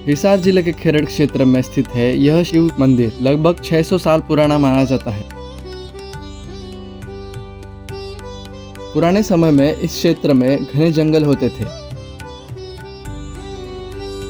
हिसार जिले के खेरड़ क्षेत्र में स्थित है यह शिव मंदिर लगभग 600 साल पुराना माना जाता है। पुराने समय में इस क्षेत्र में घने जंगल होते थे।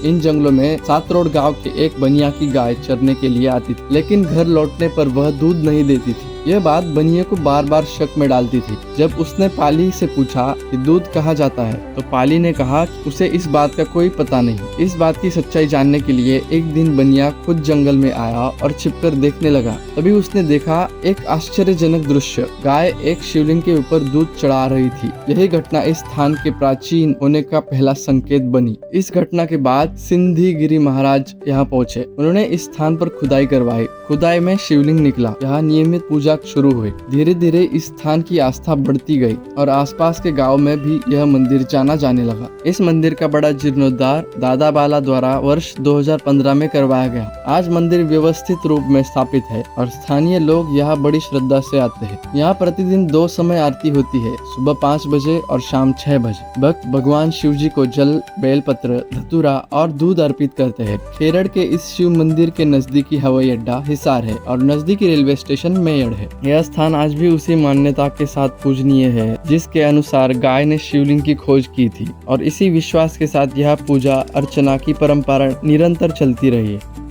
इन जंगलों में सातरोड गांव के एक बनिया की गाय चरने के लिए आती थी, लेकिन घर लौटने पर वह दूध नहीं देती थी। यह बात बनिया को बार बार शक में डालती थी। जब उसने पाली से पूछा कि दूध कहाँ जाता है, तो पाली ने कहा कि उसे इस बात का कोई पता नहीं। इस बात की सच्चाई जानने के लिए एक दिन बनिया खुद जंगल में आया और छिपकर देखने लगा। तभी उसने देखा एक आश्चर्यजनक दृश्य। गाय एक शिवलिंग के ऊपर दूध चढ़ा रही थी। यही घटना इस स्थान के प्राचीन होने का पहला संकेत बनी। इस घटना के बाद सिंधी गिरी महाराज यहाँ पहुँचे। उन्होंने इस स्थान पर खुदाई करवाई। खुदाई में शिवलिंग निकला। यहाँ नियमित पूजा शुरू हुई। धीरे धीरे इस स्थान की आस्था बढ़ती गई और आसपास के गांव में भी यह मंदिर जाना जाने लगा। इस मंदिर का बड़ा जीर्णोद्धार दादा बाला द्वारा वर्ष 2015 में करवाया गया। आज मंदिर व्यवस्थित रूप में स्थापित है और स्थानीय लोग यहाँ बड़ी श्रद्धा से आते हैं। यहाँ प्रतिदिन 2 समय आरती होती है, सुबह 5 बजे और शाम 6 बजे। भक्त भगवान शिव जी को जल, बेलपत्र, धतूरा और दूध अर्पित करते हैं। खेरड़ के इस शिव मंदिर के नजदीकी हवाई अड्डा हिसार है और नजदीकी रेलवे स्टेशन मेयड़ है। यह स्थान आज भी उसी मान्यता के साथ पूजनीय है जिसके अनुसार गाय ने शिवलिंग की खोज की थी, और इसी विश्वास के साथ यह पूजा अर्चना की परंपरा निरंतर चलती रही है।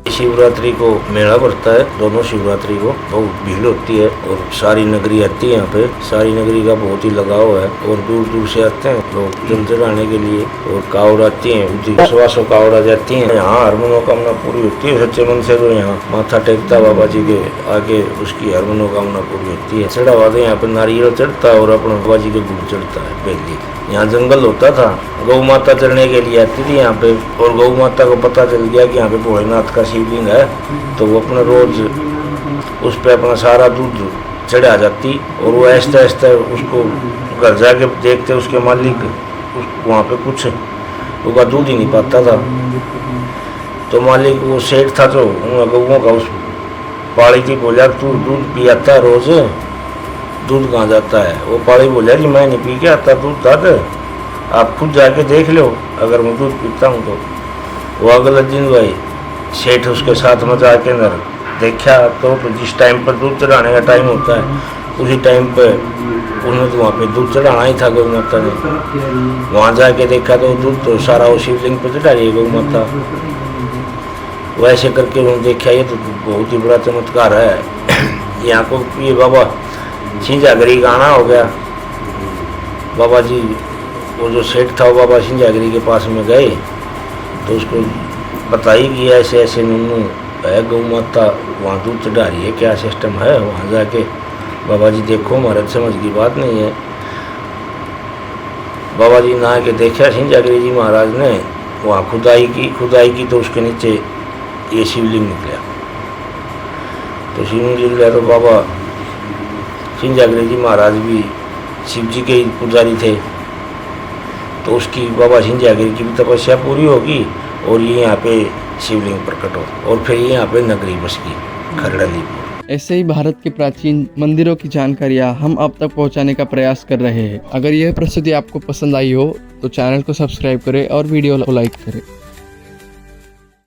शिवरात्रि को मेला बढ़ता है। दोनों शिवरात्रि को बहुत भीड़ होती है और सारी नगरी आती है। यहाँ पे सारी नगरी का बहुत ही लगाव है और दूर दूर से आते हैं लोग जल चढ़ाने के लिए। और कावड़ आती है, 100 कावड़ जाती है। यहाँ हर मनोकामना पूरी होती है। सच्चे मन से तो यहाँ माथा टेकता बाबा जी के आगे, उसकी हर मनोकामना पूरी होती है। चढ़ावा तो यहाँ पे नारियल चढ़ता है और अपना बाबा जी के गुड़ चढ़ता है। पहले यहाँ जंगल होता था, गौ माता चढ़ने के लिए आती थी यहाँ पे, और गौ माता को पता चल गया कि यहाँ पे भोलेनाथ का शिवलिंग है, तो वो अपना रोज उस पे अपना सारा दूध चढ़ा जाती। और वो ऐसा ऐसा उसको घर जाके देखते उसके मालिक वहाँ पे कुछ उसका दूध ही नहीं पाता था। तो मालिक वो सेठ था जो गौओं का, उस पाड़ी की बोला तू दूध पियाता रोज, दूध कहाँ जाता है? वो पाड़ी बोला कि मैं नहीं पी के आता दूध दादा, आप खुद जाके देख लो अगर मैं दूध पीता हूँ तो। वो अगले दिन भाई सेठ उसके साथ में जाके अंदर देखा तो जिस टाइम पर दूध चढ़ाने का टाइम होता है उसी टाइम पे उन्होंने तो वहाँ पे दूध चढ़ाना ही था गौ माता ने। वहाँ जाके देखा तो दूध तो सारा वो शिवलिंग पे चढ़ा रही है गौ माता। वैसे करके उन्होंने देखा ये तो बहुत ही बड़ा चमत्कार है। यहाँ को ये बाबा सिंजागरी का आना हो गया। बाबा जी वो जो सेठ था वो बाबा सिंजागरी के पास में गए तो उसको बताई कि ऐसे ऐसे नन्नू है, गौ माता वहाँ दूध चढ़ा रही है, क्या सिस्टम है? वहाँ जाके बाबा जी देखो महाराज समझ की बात नहीं है। बाबा जी ना के देखा सिंजागरी जी महाराज ने, वहाँ खुदाई की तो उसके नीचे ये शिवलिंग निकला। तो शिवलिंग निकला तो बाबा सिंजागरी जी महाराज भी शिव जी के ही पुजारी थे, तो उसकी बाबा सिंजागरी की भी तपस्या पूरी होगी और ये यहाँ पे शिवलिंग प्रकट हो और फिर ये यहाँ पे नगरी बस गई खरड़लीपुर। ऐसे ही भारत के प्राचीन मंदिरों की जानकारियाँ हम अब तक पहुँचाने का प्रयास कर रहे हैं। अगर यह प्रस्तुति आपको पसंद आई हो तो चैनल को सब्सक्राइब करें और वीडियो को लाइक करें।